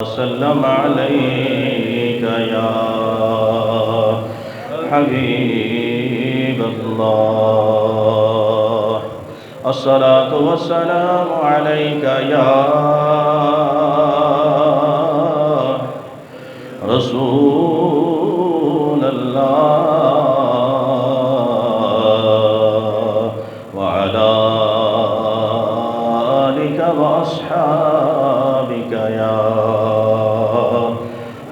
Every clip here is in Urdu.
وسلم عليك يا حبيب الله. الصلاة والسلام عليك يا رسول الله وعلى آلك وأصحابك يا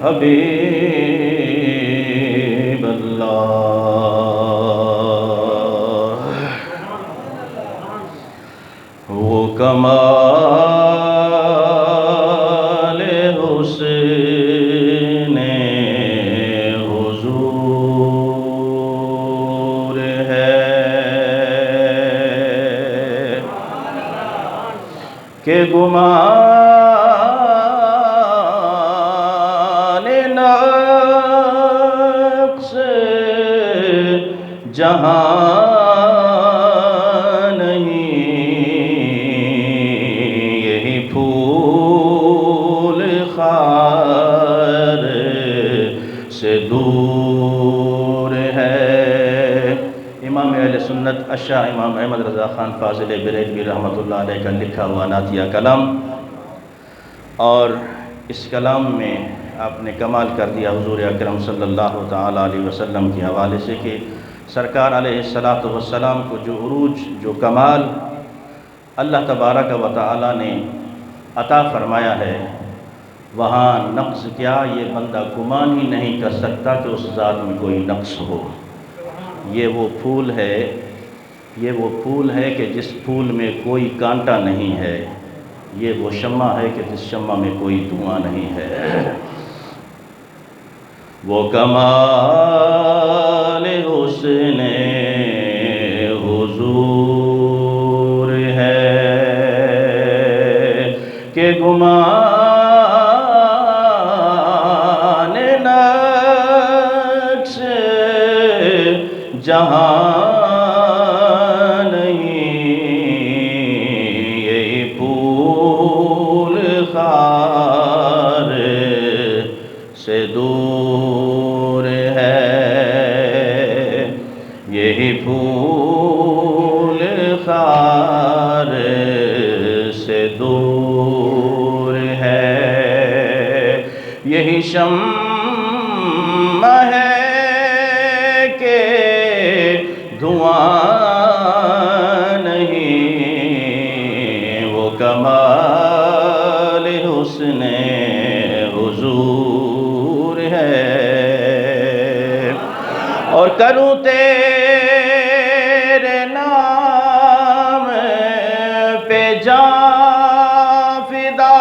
حبیب اللہ. وہ کمال حسن حضور ہے کہ جہاں نہیں یہی پھول خار سے دور ہے. امام اہل سنت اشاہ امام احمد رضا خان فاضل بریلوی رحمۃ اللہ علیہ کا لکھا ہوا نعتیہ کلام، اور اس کلام میں آپ نے کمال کر دیا حضور اکرم صلی اللہ تعالیٰ علیہ وسلم کے حوالے سے کہ سرکار علیہ السلام کو جو عروج، جو کمال اللہ تبارک و تعالیٰ نے عطا فرمایا ہے، وہاں نقص کیا یہ بندہ گمان ہی نہیں کر سکتا کہ اس ذات میں کوئی نقص ہو. یہ وہ پھول ہے کہ جس پھول میں کوئی کانٹا نہیں ہے. یہ وہ شمع ہے کہ جس شمع میں کوئی دھواں نہیں ہے. وہ کمال حسن حضور ہے کہ گمان نقص جہاں سے دور ہے. یہی پھول خار سے دور ہے. یہی شمع ہے کہ دھواں نہیں. وہ کمال حسن حضور ہے. اور کروں تیرے نام پہ جاں فدا،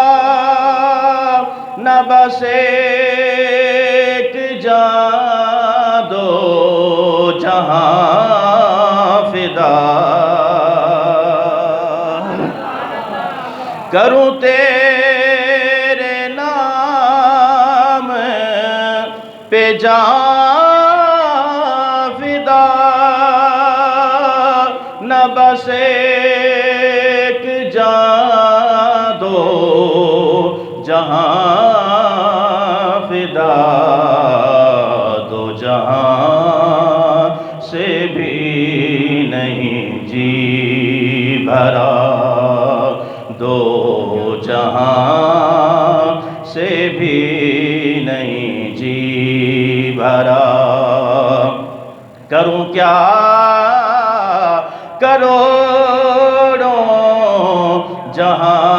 نہ بس ایک جاں دو جہاں فدا. کروں تیرے نام پہ جاں فدا، نہ بس ایک جاں دو جہاں فدا. دو جہاں سے بھی نہیں جی بھرا، دو جہاں سے بھی نہیں جی بھرا. کروں کیا کروڑوں جہاں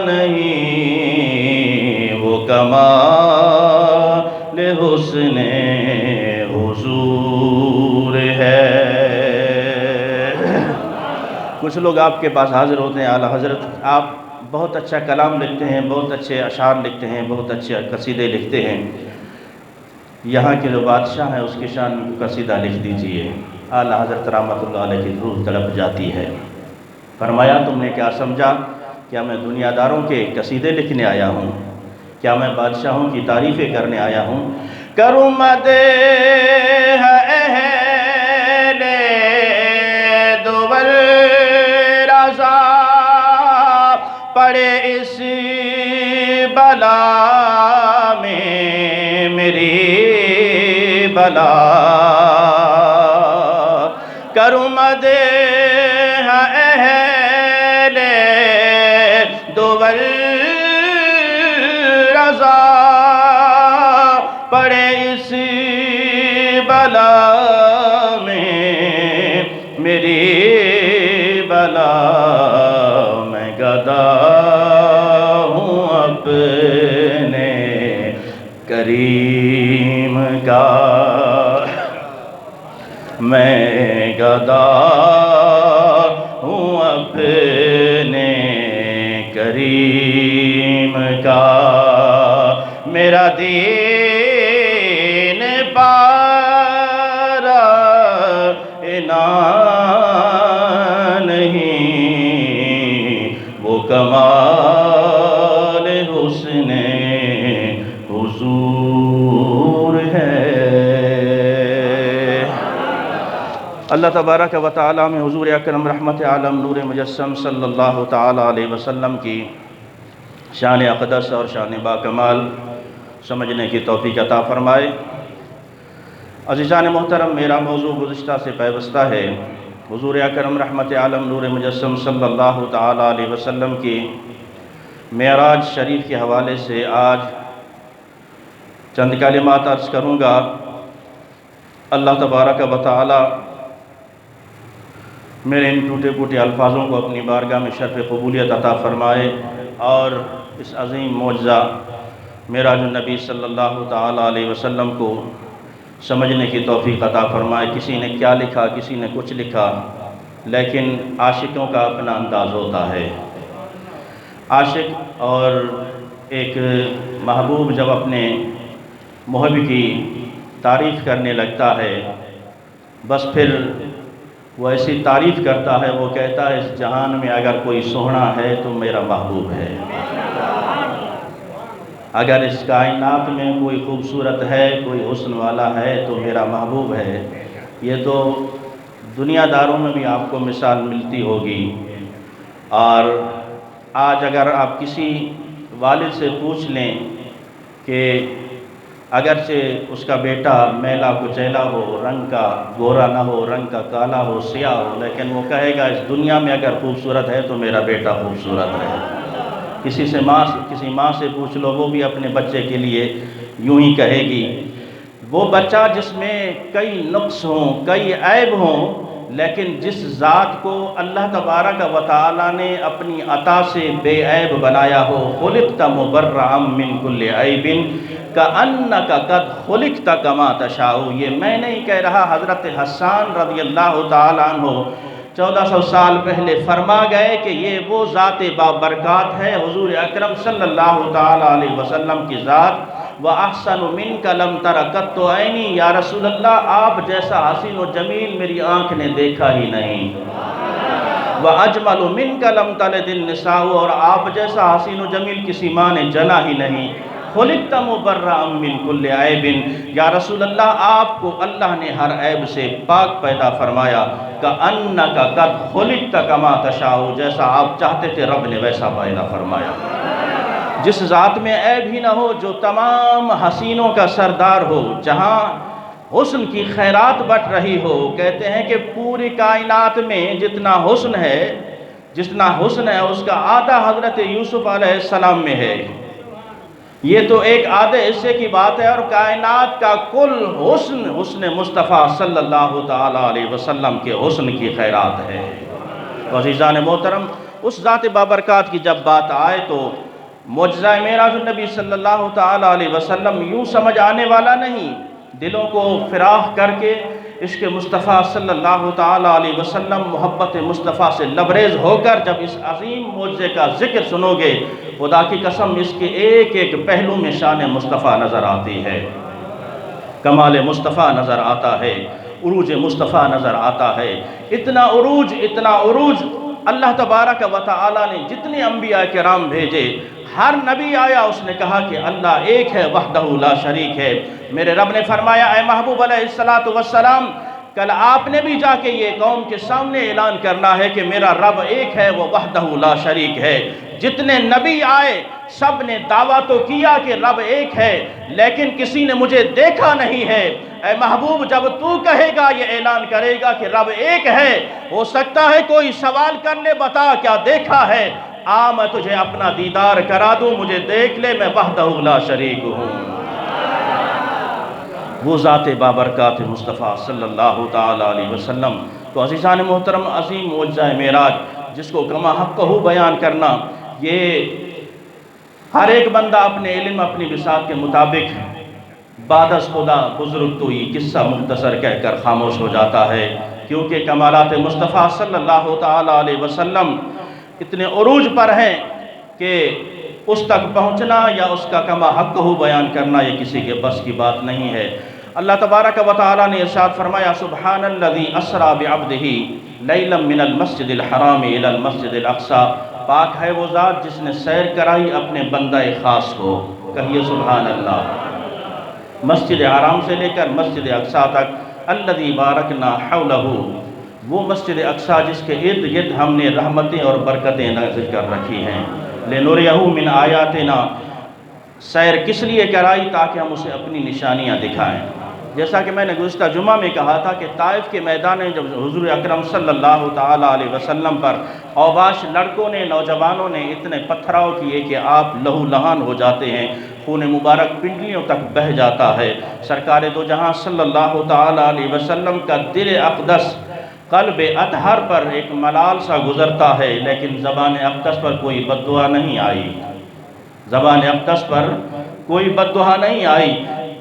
نہیں. وہ کمال حسن حضور ہے. کچھ لوگ آپ کے پاس حاضر ہوتے ہیں، اعلیٰ حضرت آپ بہت اچھا کلام لکھتے ہیں، بہت اچھے اشعار لکھتے ہیں، بہت اچھے قصیدے لکھتے ہیں، یہاں کے جو بادشاہ ہیں اس کی شان میں قصیدہ لکھ دیجئے. اعلیٰ حضرت رحمۃ اللہ علیہ کی روح تڑپ جاتی ہے. فرمایا تم نے کیا سمجھا؟ کیا میں دنیا داروں کے قصیدے لکھنے آیا ہوں؟ کیا میں بادشاہوں کی تعریفیں کرنے آیا ہوں؟ کروں مدح اہل دول رضا، پڑے اس بلا میں میری بلا کروں مدح اہل دول رضا پڑے اس بلا میں میری بلا میں گدا ہوں اپنے کریم کا میں گدا ہوں اپنے کریم کا میرا دین پارا نہیں وہ کمال حسن حضور ہے۔ اللہ تبارک و تعالی میں حضور اکرم رحمت عالم نور مجسم صلی اللہ تعالی علیہ وسلم کی شان اقدس اور شان باکمال سمجھنے کی توفیق عطا فرمائے۔ عزیزان محترم، میرا موضوع گزشتہ سے پیوستہ ہے۔ حضور اکرم رحمت عالم نور مجسم صلی اللہ تعالی علیہ وسلم کی معراج شریف کے حوالے سے آج چند کلمات عرض کروں گا۔ اللہ تبارک و تعالی میرے ان ٹوٹے پھوٹے الفاظوں کو اپنی بارگاہ میں شرف قبولیت عطا فرمائے اور اس عظیم معجزہ معراج النبی صلی اللہ تعالی علیہ وسلم کو سمجھنے کی توفیق عطا فرمائے۔ کسی نے کیا لکھا، کسی نے کچھ لکھا، لیکن عاشقوں کا اپنا انداز ہوتا ہے۔ عاشق اور ایک محبوب جب اپنے محب کی تعریف کرنے لگتا ہے، بس پھر وہ ایسی تعریف کرتا ہے، وہ کہتا ہے اس جہان میں اگر کوئی سوہنا ہے تو میرا محبوب ہے، اگر اس کائنات میں کوئی خوبصورت ہے، کوئی حسن والا ہے تو میرا محبوب ہے۔ یہ تو دنیا داروں میں بھی آپ کو مثال ملتی ہوگی۔ اور آج اگر آپ کسی والد سے پوچھ لیں کہ اگرچہ اس کا بیٹا میلا کچیلا ہو، رنگ کا گورا نہ ہو، رنگ کا کالا ہو، سیاہ ہو، لیکن وہ کہے گا اس دنیا میں اگر خوبصورت ہے تو میرا بیٹا خوبصورت ہے۔ کسی ماں سے پوچھ لو، وہ بھی اپنے بچے کے لیے یوں ہی کہے گی۔ وہ بچہ جس میں کئی نقص ہوں، کئی عیب ہوں، لیکن جس ذات کو اللہ تبارک و تعالی نے اپنی عطا سے بے عیب بنایا ہو، خلقت مبرئا من کل عیب کأنک قد خلقت کما تشاء۔ یہ میں نہیں کہہ رہا، حضرت حسان رضی اللہ تعالیٰ عنہ 1400 سال پہلے فرما گئے کہ یہ وہ ذات بابرکات ہے، حضور اکرم صلی اللہ تعالیٰ علیہ وسلم کی ذات۔ وَأَحْسَنُ مِنْكَ لَمْ تَرَ قَطُّ عَيْنِي، یا رسول اللہ آپ جیسا حسین و جمیل میری آنکھ نے دیکھا ہی نہیں۔ وَأَجْمَلُ مِنْكَ لَمْ تَلِدِ النِّسَاءُ، اور آپ جیسا حسین و جمیل کسی ماں نے جنا ہی نہیں۔ خلقت مبرئا من کل عیب، یا رسول اللہ آپ کو اللہ نے ہر عیب سے پاک پیدا فرمایا۔ کأنک قد خلقت کما تشاء، جیسا آپ چاہتے تھے رب نے ویسا پیدا فرمایا۔ جس ذات میں عیب ہی نہ ہو، جو تمام حسینوں کا سردار ہو، جہاں حسن کی خیرات بٹ رہی ہو۔ کہتے ہیں کہ پوری کائنات میں جتنا حسن ہے اس کا آدھا حضرت یوسف علیہ السلام میں ہے۔ یہ تو ایک آدھے حصے کی بات ہے، اور کائنات کا کل حسن مصطفیٰ صلی اللہ تعالیٰ علیہ وسلم کے حسن کی خیرات ہے۔ عزیزان محترم، اس ذات بابرکات کی جب بات آئے تو معجزہ معراج النبی صلی اللہ تعالیٰ علیہ وسلم یوں سمجھ آنے والا نہیں۔ دلوں کو فراخ کر کے عشق مصطفیٰ صلی اللہ تعالیٰ علیہ وسلم، محبت مصطفیٰ سے لبریز ہو کر جب اس عظیم معجزے کا ذکر سنو گے، خدا کی قسم اس کے ایک ایک پہلو میں شان مصطفیٰ نظر آتی ہے، کمال مصطفیٰ نظر آتا ہے، عروج مصطفیٰ نظر آتا ہے۔ اتنا عروج اللہ تبارک و تعالی نے جتنے انبیاء کرام بھیجے، ہر نبی آیا اس نے کہا کہ اللہ ایک ہے، وحدہ لا شریک ہے۔ میرے رب نے فرمایا اے محبوب علیہ السلام کل آپ نے بھی جا کے یہ قوم کے سامنے اعلان کرنا ہے کہ میرا رب ایک ہے، وہ وحدہ لا شریک ہے۔ جتنے نبی آئے سب نے دعویٰ تو کیا کہ رب ایک ہے، لیکن کسی نے مجھے دیکھا نہیں ہے۔ اے محبوب، جب تو کہے گا، یہ اعلان کرے گا کہ رب ایک ہے، ہو سکتا ہے کوئی سوال کر لے، بتا کیا دیکھا ہے؟ میں تجھے اپنا دیدار کرا دوں، مجھے دیکھ لے، میں وحدہ لا شریک ہوں۔ وہ ذات بابرکات مصطفیٰ صلی اللہ تعالیٰ علیہ وسلم۔ تو عزیزان محترم، عظیم معجزہ معراج جس کو کما حق ہو بیان کرنا، یہ ہر ایک بندہ اپنے علم اپنی بساط کے مطابق بعد از خدا بزرگ تو یہ قصہ مختصر کہہ کر خاموش ہو جاتا ہے، کیونکہ کمالات مصطفیٰ صلی اللہ تعالیٰ علیہ وسلم اتنے عروج پر ہیں کہ اس تک پہنچنا یا اس کا کما حق ہو بیان کرنا یہ کسی کے بس کی بات نہیں ہے۔ اللہ تبارک و تعالیٰ نے ارشاد فرمایا، سبحان الذی اسریٰ بعبدہ لیلا من المسجد الحرام الی المسجد الاقصی۔ پاک ہے وہ ذات جس نے سیر کرائی اپنے بندہ خاص کو، کہیے سبحان اللہ۔ مسجد حرام سے لے کر مسجد اقصی تک، الذی بارکنا حولہ، وہ مسجد اقصی جس کے ارد گرد ہم نے رحمتیں اور برکتیں نازل کر رکھی ہیں۔ لِنُرِيَهُ مِنْ آیاتنا، سیر کس لیے کرائی؟ تاکہ ہم اسے اپنی نشانیاں دکھائیں۔ جیسا کہ میں نے گزشتہ جمعہ میں کہا تھا کہ طائف کے میدان میں جب حضور اکرم صلی اللہ تعالیٰ علیہ وسلم پر اوباش لڑکوں نے، نوجوانوں نے اتنے پتھراؤ کیے کہ آپ لہو لہان ہو جاتے ہیں، خون مبارک پنڈلیوں تک بہہ جاتا ہے۔ سرکار دو جہاں صلی اللہ تعالیٰ علیہ وسلم کا دل اقدس، قلب اطہر پر ایک ملال سا گزرتا ہے، لیکن زبان اقدس پر کوئی بد دعا نہیں آئی، زبان اقدس پر کوئی بد دعا نہیں آئی۔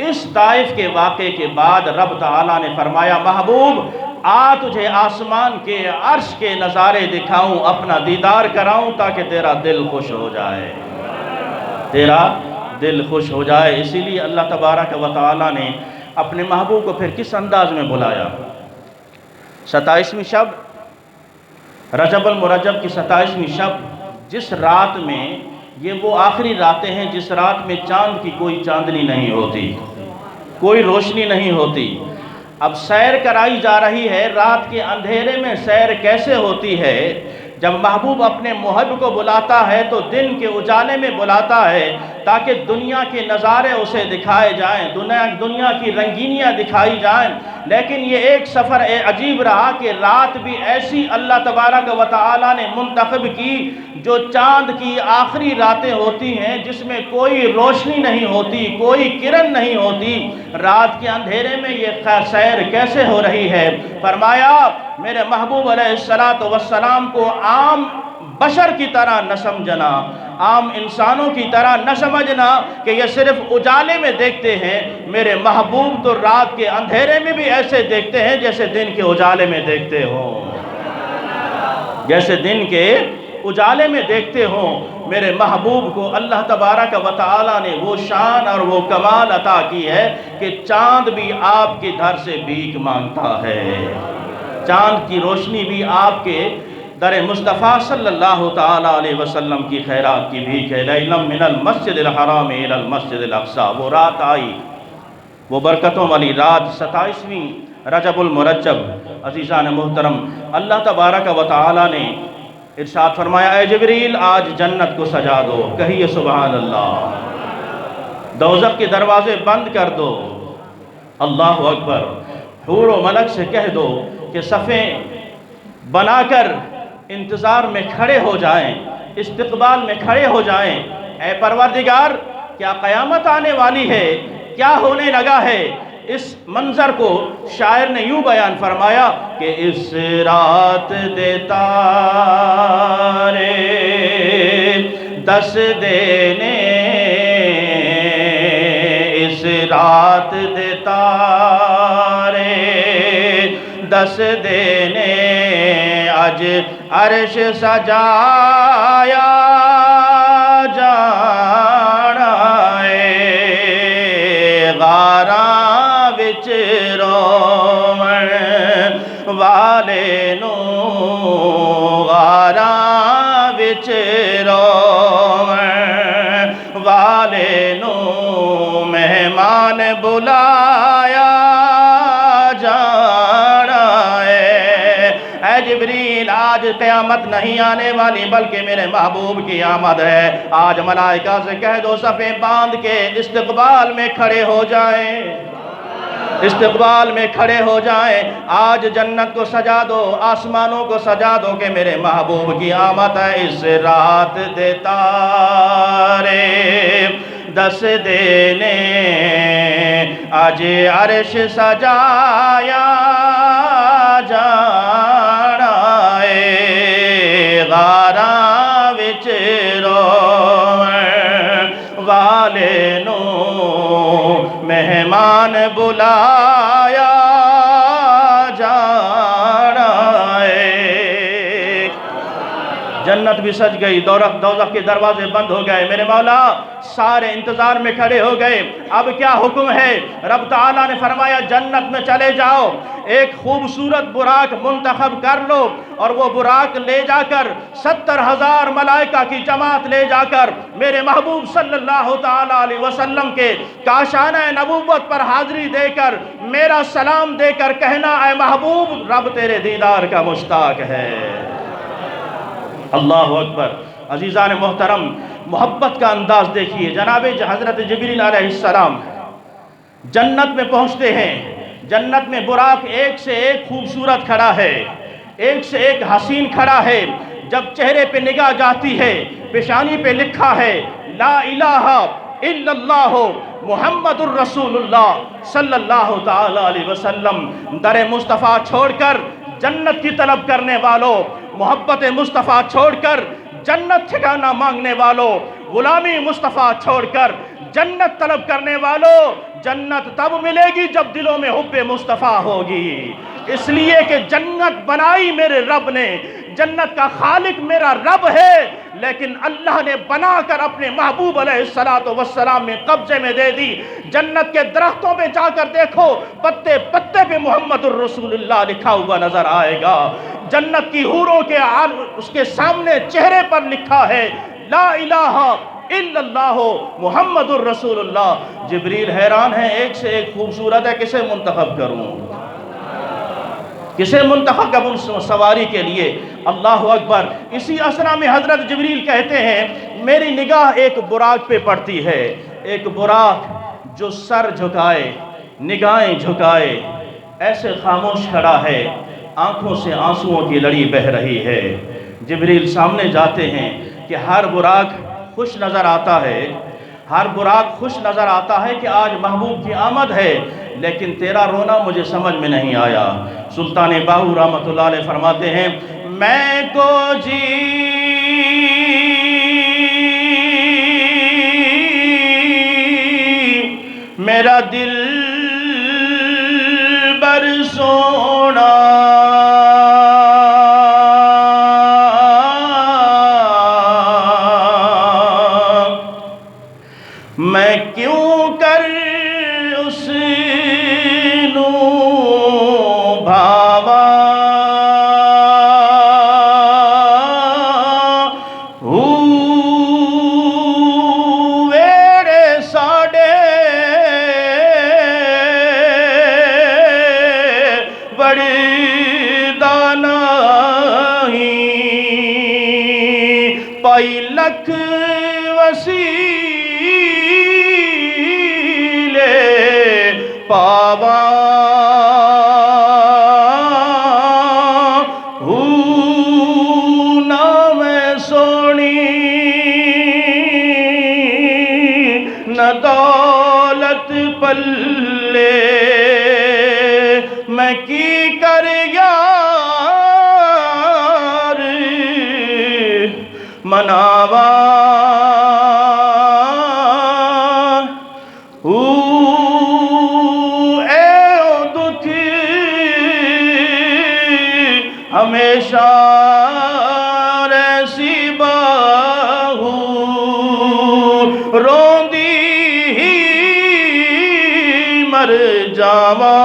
اس طائف کے واقعے کے بعد رب تعالیٰ نے فرمایا، محبوب تجھے آسمان کے عرش کے نظارے دکھاؤں، اپنا دیدار کراؤں تاکہ تیرا دل خوش ہو جائے، تیرا دل خوش ہو جائے۔ اسی لیے اللہ تبارک و تعالیٰ نے اپنے محبوب کو پھر کس انداز میں بلایا؟ 27ویں شب، رجب المرجب کی 27ویں شب، جس رات میں، یہ وہ آخری راتیں ہیں جس رات میں چاند کی کوئی چاندنی نہیں ہوتی، کوئی روشنی نہیں ہوتی۔ اب سیر کرائی جا رہی ہے، رات کے اندھیرے میں سیر کیسے ہوتی ہے؟ جب محبوب اپنے محب کو بلاتا ہے تو دن کے اجالے میں بلاتا ہے تاکہ دنیا کے نظارے اسے دکھائے جائیں، دنیا کی رنگینیاں دکھائی جائیں۔ لیکن یہ ایک سفر عجیب رہا کہ رات بھی ایسی اللہ تبارک و تعالیٰ نے منتخب کی جو چاند کی آخری راتیں ہوتی ہیں، جس میں کوئی روشنی نہیں ہوتی، کوئی کرن نہیں ہوتی۔ رات کے اندھیرے میں یہ سیر کیسے ہو رہی ہے؟ فرمایا، میرے محبوب علیہ السلام کو عام بشر کی طرح نہ سمجھنا، عام انسانوں کی طرح نہ سمجھنا کہ یہ صرف اجالے میں دیکھتے ہیں۔ میرے محبوب تو رات کے اندھیرے میں بھی ایسے دیکھتے ہیں جیسے دن کے اجالے میں دیکھتے ہوں، جیسے دن کے اجالے میں دیکھتے ہوں۔ میرے محبوب کو اللہ تبارک و تعالیٰ نے وہ شان اور وہ کمال عطا کی ہے کہ چاند بھی آپ کے در سے بھیک مانگتا ہے، چاند کی روشنی بھی آپ کے در مصطفیٰ صلی اللہ تعالیٰ علیہ وسلم کی خیرات کی بھیک ہے۔ لیلا من المسجد الحرام الی المسجد الاقصی، وہ رات آئی، وہ برکتوں والی رات، 27ویں رجب المرجب۔ عزیزان محترم، اللہ تبارک و تعالیٰ نے ارشاد فرمایا، اے جبریل آج جنت کو سجا دو، کہیے سبحان اللہ۔ دوزخ کے دروازے بند کر دو، اللہ اکبر۔ حور و ملک سے کہہ دو کہ صفیں بنا کر انتظار میں کھڑے ہو جائیں، استقبال میں کھڑے ہو جائیں۔ اے پروردگار، کیا قیامت آنے والی ہے؟ کیا ہونے لگا ہے؟ اس منظر کو شاعر نے یوں بیان فرمایا کہ اس رات دے تارے دس دینے، اس رات دے تارے دس دینے، اج عرش سجایا جانا ہے، غاراں وچ رومن والے نو، غاراں وچ رومن والے نو، مہمان بلایا جانا آج قیامت نہیں آنے والی بلکہ میرے محبوب کی آمد ہے۔ آج ملائکہ سے کہہ دو صفیں باندھ کے استقبال میں کھڑے ہو جائیں، استقبال میں کھڑے ہو جائیں۔ آج جنت کو سجا دو، آسمانوں کو سجا دو کہ میرے محبوب کی آمد ہے۔ اس رات دے تارے دس دینے، آج عرش سجایا جانا ہے۔ غاراں وچ روون والے نو مہمان بلایا جانا ہے۔ جنت بھی سج گئی، دوزخ کے دروازے بند ہو گئے، میرے مولا سارے انتظار میں کھڑے ہو گئے۔ اب کیا حکم ہے؟ رب تعالیٰ نے فرمایا جنت میں چلے جاؤ، ایک خوبصورت براق منتخب کر لو اور وہ براق لے جا کر 70,000 ملائکہ کی جماعت لے جا کر میرے محبوب صلی اللہ تعالیٰ علیہ وسلم کے کاشانہ نبوت پر حاضری دے کر میرا سلام دے کر کہنا اے محبوب رب تیرے دیدار کا مشتاق ہے۔ اللہ اکبر۔ عزیزان محترم، محبت کا انداز دیکھیے۔ جناب حضرت جبریل علیہ السلام جنت میں پہنچتے ہیں، جنت میں براق ایک سے ایک خوبصورت کھڑا ہے، ایک سے ایک حسین کھڑا ہے۔ جب چہرے پہ نگاہ جاتی ہے، پیشانی پہ لکھا ہے لا الہ الا اللہ محمد الرسول اللہ صلی اللہ تعالی علیہ وسلم۔ در مصطفیٰ چھوڑ کر جنت کی طلب کرنے والوں، محبت مصطفیٰ چھوڑ کر جنت ٹھکانہ مانگنے والوں، غلامی مصطفیٰ چھوڑ کر جنت طلب کرنے والوں، جنت تب ملے گی جب دلوں میں حب مصطفیٰ ہوگی۔ اس لیے کہ جنت بنائی میرے رب نے، جنت کا خالق میرا رب ہے، لیکن اللہ نے بنا کر اپنے محبوب علیہ السلام میں قبضے میں دے دی۔ جنت کے درختوں پہ جا کر دیکھو، پتے پتے پہ محمد الرسول اللہ لکھا ہوا نظر آئے گا۔ جنت کی حوروں کے اس کے سامنے چہرے پر لکھا ہے لا الہ الا اللہ محمد الرسول اللہ۔ جبریل حیران ہے، ایک سے ایک خوبصورت ہے، کسے منتخب کروں، کسے منتخب کروں سواری کے لیے؟ اللہ اکبر۔ اسی اسنا میں حضرت جبریل کہتے ہیں میری نگاہ ایک براق پہ پڑتی ہے، ایک براق جو سر جھکائے، نگاہیں جھکائے، ایسے خاموش کھڑا ہے، آنکھوں سے آنسوؤں کی لڑی بہہ رہی ہے۔ جبریل سامنے جاتے ہیں کہ ہر براق خوش نظر آتا ہے، ہر براق خوش نظر آتا ہے کہ آج محبوب کی آمد ہے، لیکن تیرا رونا مجھے سمجھ میں نہیں آیا۔ سلطان باہو رحمۃ اللہ علیہ فرماتے ہیں میں کو جی میرا دل بر سونا میں کیوں کر اس نو بھاوا ویڑے ساڑے بڑی دانائی پائی لکھ پاوا نام سونی نہ دولت پلے میں کی کر یار مناوا ہمیشہ ریسی باہو روندی ہی مر جاواں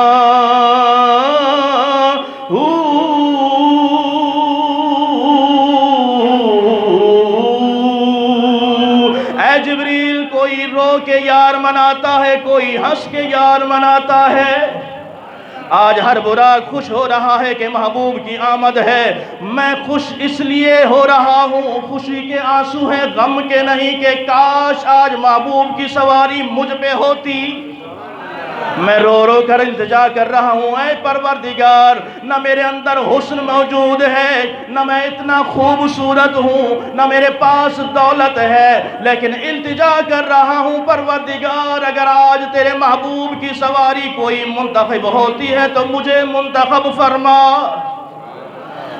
اے جبریل کوئی رو کے یار مناتا ہے، کوئی ہنس کے یار مناتا ہے، آج ہر براق خوش ہو رہا ہے کہ محبوب کی آمد ہے۔ میں خوش اس لیے ہو رہا ہوں، خوشی کے آنسو ہیں غم کے نہیں، کہ کاش آج محبوب کی سواری مجھ پہ ہوتی۔ میں رو رو کر التجا کر رہا ہوں، اے پروردگار، نہ میرے اندر حسن موجود ہے، نہ میں اتنا خوبصورت ہوں، نہ میرے پاس دولت ہے، لیکن التجا کر رہا ہوں پروردگار، اگر آج تیرے محبوب کی سواری کوئی منتخب ہوتی ہے تو مجھے منتخب فرما،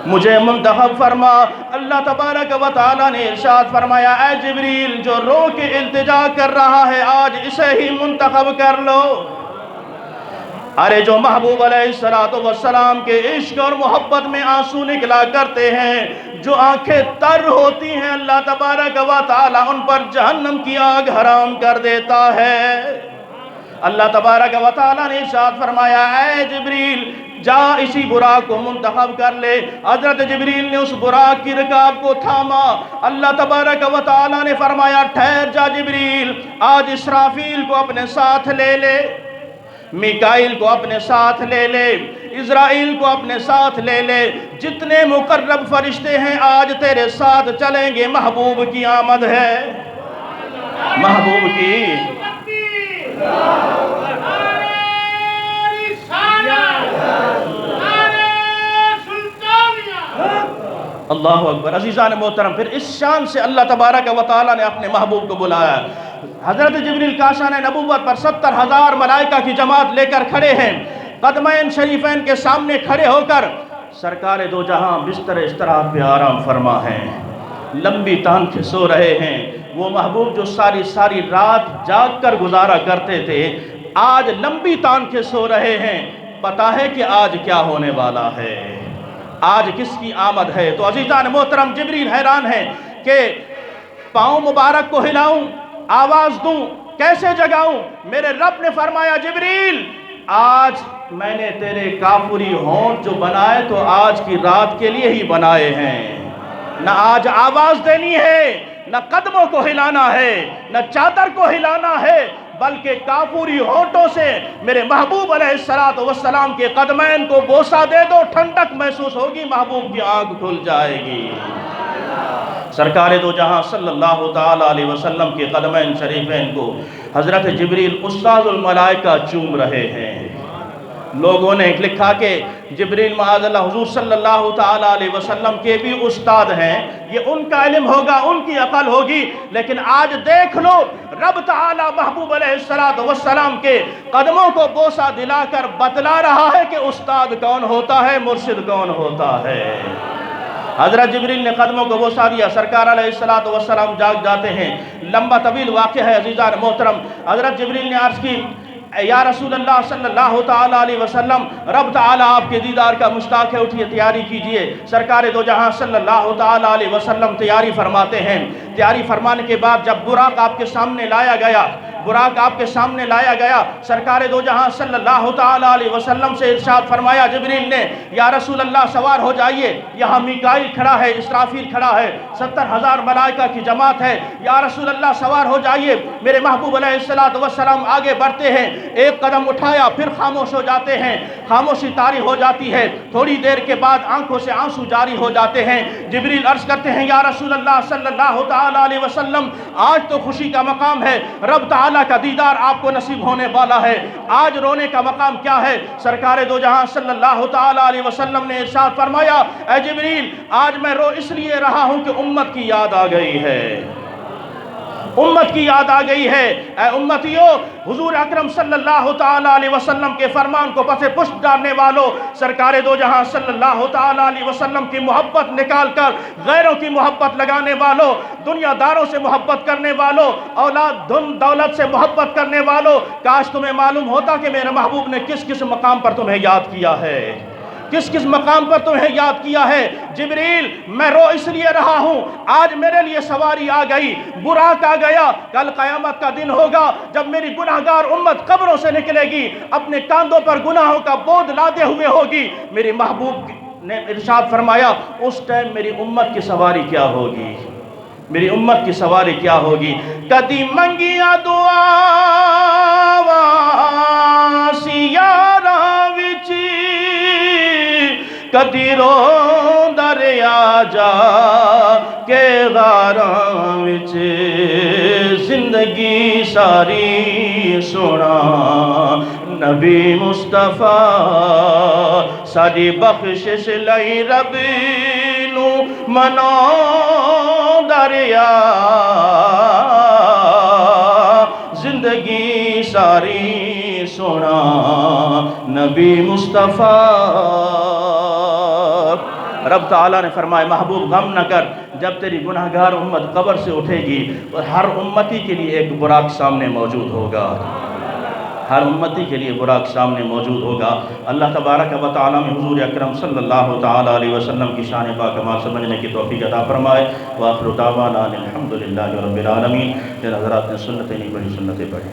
مجھے منتخب فرما۔ اللہ تبارک و تعالیٰ نے ارشاد فرمایا، اے جبریل، جو رو کے التجا کر رہا ہے آج اسے ہی منتخب کر لو۔ ارے جو محبوب علیہ السلام کے عشق اور محبت میں آنسو نکلا کرتے ہیں، جو آنکھیں تر ہوتی ہیں، اللہ تبارک و تعالیٰ ان پر جہنم کی آگ حرام کر دیتا ہے۔ اللہ تبارک و تعالیٰ نے ارشاد فرمایا، اے جبریل، جا اسی براق کو منتخب کر لے۔ حضرت جبریل نے اس براق کی رکاب کو تھاما۔ اللہ تبارک و تعالیٰ نے فرمایا، ٹھہر جا جبریل، آج اسرافیل کو اپنے ساتھ لے لے، میکائیل کو اپنے ساتھ لے لے، اسرائیل کو اپنے ساتھ لے لے، جتنے مقرب فرشتے ہیں آج تیرے ساتھ چلیں گے، محبوب کی آمد ہے، محبوب کی۔ اللہ اکبر۔ عزیزان محترم، پھر اس شان سے اللہ تبارک و تعالیٰ نے اپنے محبوب کو بلایا۔ حضرت جبریل کاشان نبوت پر 70,000 ملائکہ کی جماعت لے کر کھڑے ہیں، قدمین شریفین کے سامنے کھڑے ہو کر سرکار دو جہاں بستر استراحت پہ آرام فرما ہیں، لمبی تان کے سو رہے ہیں۔ وہ محبوب جو ساری رات جاگ کر گزارا کرتے تھے، آج لمبی تان کے سو رہے ہیں۔ پتہ ہے کہ آج کیا ہونے والا ہے، آج کس کی آمد ہے؟ تو عزیزان محترم، جبریل حیران ہیں کہ پاؤں مبارک کو ہلاؤں، آواز دوں، کیسے جگاؤں؟ میرے رب نے فرمایا، جبریل، آج میں نے تیرے کافری ہونٹ جو بنائے تو آج کی رات کے لیے ہی بنائے ہیں۔ نہ آج آواز دینی ہے، نہ قدموں کو ہلانا ہے، نہ چادر کو ہلانا ہے، بلکہ کافوری ہونٹوں سے میرے محبوب علیہ السلام کے قدمین کو بوسہ دے دو، ٹھنڈک محسوس ہوگی، محبوب کی آنکھ کھل جائے گی۔ سرکار دو جہاں صلی اللہ تعالیٰ علیہ وسلم کے قدمین شریفین کو حضرت جبریل استاذ الملائکہ چوم رہے ہیں۔ لوگوں نے لکھا کہ جبریل معاذ اللہ حضور صلی اللہ تعالیٰ علیہ وسلم کے بھی استاد ہیں، یہ ان کا علم ہوگا، ان کی عقل ہوگی، لیکن آج دیکھ لو رب تعالیٰ محبوب علیہ السلام کے قدموں کو بوسہ دلا کر بتلا رہا ہے کہ استاد کون ہوتا ہے، مرشد کون ہوتا ہے۔ حضرت جبریل نے قدموں کو بوسہ دیا، سرکار علیہ السلام جاگ جاتے ہیں۔ لمبا طویل واقعہ ہے عزیزان محترم۔ حضرت جبریل نے عرض کی، یا رسول اللہ صلی اللہ تعالیٰ علیہ وسلم، رب تعالیٰ آپ کے دیدار کا مشتاق ہے، اٹھیے تیاری کیجئے۔ سرکار دو جہاں صلی اللہ تعالیٰ علیہ وسلم تیاری فرماتے ہیں۔ تیاری فرمانے کے بعد جب براق آپ کے سامنے لایا گیا، سرکار دو جہاں صلی اللہ تعالیٰ علیہ وسلم سے ارشاد فرمایا جبریل نے، یا رسول اللہ سوار ہو جائیے، یہاں میکائیل کھڑا ہے، اسرافیل کھڑا ہے، 70,000 ملائکہ کی جماعت ہے، یا رسول اللہ سوار ہو جائیے۔ میرے محبوب علیہ السلام آگے بڑھتے ہیں، ایک قدم اٹھایا، پھر خاموش ہو جاتے ہیں، خاموشی طاری ہو جاتی ہے، تھوڑی دیر کے بعد آنکھوں سے آنسو جاری ہو جاتے ہیں۔ جبریل عرض کرتے ہیں، یا رسول اللہ صلی اللہ تعالیٰ علیہ وسلم، آج تو خوشی کا مقام ہے، رب تعالیٰ کا دیدار آپ کو نصیب ہونے والا ہے، آج رونے کا مقام کیا ہے؟ سرکار دو جہاں صلی اللہ تعالیٰ علیہ وسلم نے ارشاد فرمایا، اے جبریل، آج میں رو اس لیے رہا ہوں کہ امت کی یاد آ گئی ہے، امت کی یاد آ گئی ہے۔ اے امتیوں، حضور اکرم صلی اللہ تعالیٰ علیہ وسلم کے فرمان کو پس پشت ڈالنے والوں، سرکار دو جہاں صلی اللہ تعالیٰ علیہ وسلم کی محبت نکال کر غیروں کی محبت لگانے والوں، دنیا داروں سے محبت کرنے والوں، اولاد دھن دولت سے محبت کرنے والوں، کاش تمہیں معلوم ہوتا کہ میرے محبوب نے کس کس مقام پر تمہیں یاد کیا ہے، کس کس مقام پر تمہیں یاد کیا ہے۔ جبریل، میں رو اس لیے رہا ہوں، آج میرے لیے سواری آ گئی، براق آ گیا، کل قیامت کا دن ہوگا جب میری گناہگار امت قبروں سے نکلے گی، اپنے کاندھوں پر گناہوں کا بوجھ لادے ہوئے ہوگی۔ میرے محبوب نے ارشاد فرمایا، اس ٹائم میری امت کی سواری کیا ہوگی، میری امت کی سواری کیا ہوگی؟ کدی منگیاں دعا سی یاراں وچ کدی روندا رہیا جا کے غاراں وچ زندگی ساری سونا نبی مصطفیٰ ساری بخشش لئی رب نو مناوندا رہیا زندگی ساری سونا نبی مصطفیٰ۔ رب تعالیٰ نے فرمایا محبوب غم نہ کر، جب تیری گناہگار امت قبر سے اٹھے گی تو ہر امتی کے لیے ایک براق سامنے موجود ہوگا، ہر امتی کے لیے براق سامنے موجود ہوگا۔ اللہ تبارک و تعالیٰ میں حضور اکرم صلی اللہ تعالیٰ علیہ وسلم کی شان باکمال سمجھنے کی توفیق عطا فرمائے۔ وآخر دعوانا الحمدللہ رب العالمین۔ جن حضرات نے سنتیں نہیں پڑھی سنتیں پڑھی۔